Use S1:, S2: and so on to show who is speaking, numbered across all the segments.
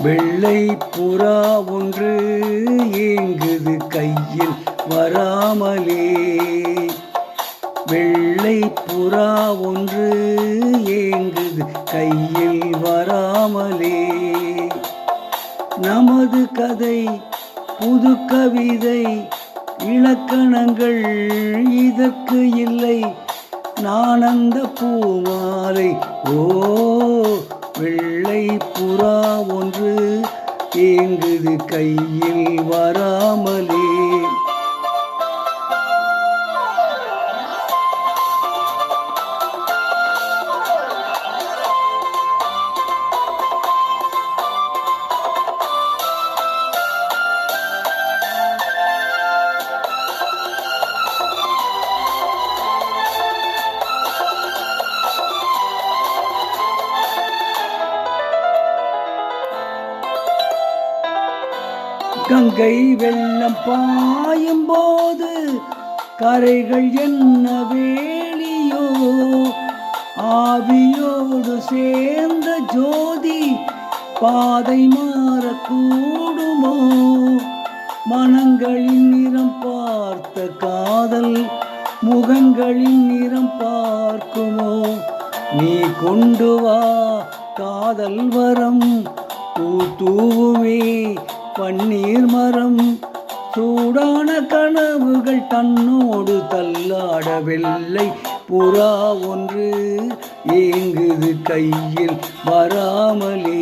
S1: வெள்ளை புறா ஒன்று ஏங்குது கையில் வராமலே. வெள்ளை புறா ஒன்று ஏங்குது கையில் வராமலே. நமது கதை புது கவிதை, இலக்கணங்கள் இதற்கு இல்லை. நான் அந்த பூமாலை. ஓ, வெள்ளை புறா ஒன்று ஏங்குது கையில் வராமலே. கங்கை வெள்ளம் பாயும் போது கரைகள் என்ன வேலியோ. ஆவியோடு சேர்ந்த ஜோதி பாதை மாறக்கூடுமோ. மனங்களின் நிறம் பார்த்த காதல் முகங்களின் நிறம் பார்க்குமோ. நீ கொண்டு வா காதல் வரம், தூவுமே பன்னீர் மரம். சூடான கனவுகள் தன்னோடு தள்ளாட வெள்ளை புறா ஒன்று ஏங்குது கையில் வராமலே.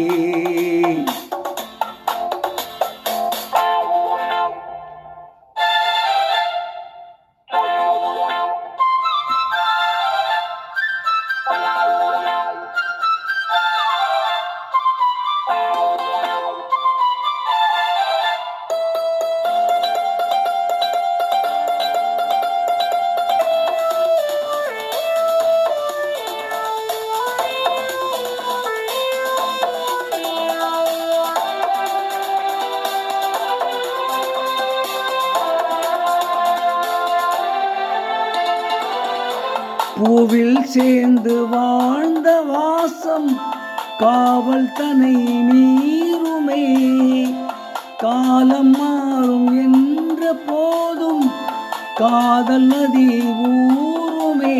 S1: பூவில் சேர்ந்து வாழ்ந்த வாசம் காவல் தனை மீறுமே. காலம் மாறும் என்ற போதும் காதல் நதி ஊறுமே.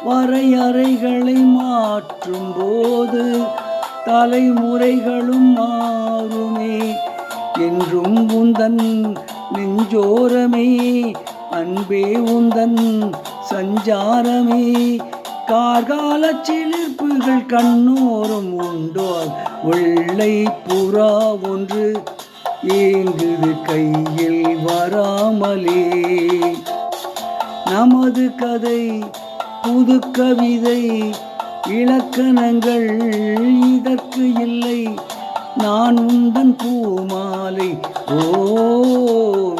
S1: வரையறைகளை மாற்றும் போது தலைமுறைகளும் மாறுமே. என்றும் உந்தன் நெஞ்சோரமே அன்பே உந்தன் சஞ்சாரமே. கார்கால சிலிர்ப்புகள் கண்ணோரம் உண்டோ. வெள்ளை புறா ஒன்று ஏங்குது கையில் வராமலே. நமது கதை புது கவிதை, இலக்கணங்கள் இதற்கு இல்லை. நான் உந்தன் பூமாலை. ஓ,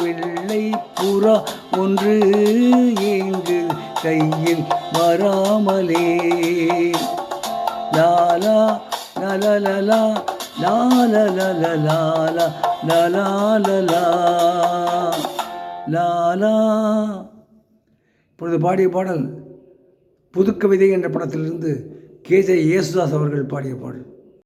S1: வெள்ளை புறா ஒன்று ஏங்கு கையில் வராமலே. லாலா லலலலா லாலலலலா லாலலலா லாலா. இப்பொழுது பாடிய பாடல் புதுக்கவிதை என்ற படத்திலிருந்து கேஜே யேசுதாஸ் அவர்கள் பாடிய பாடல்.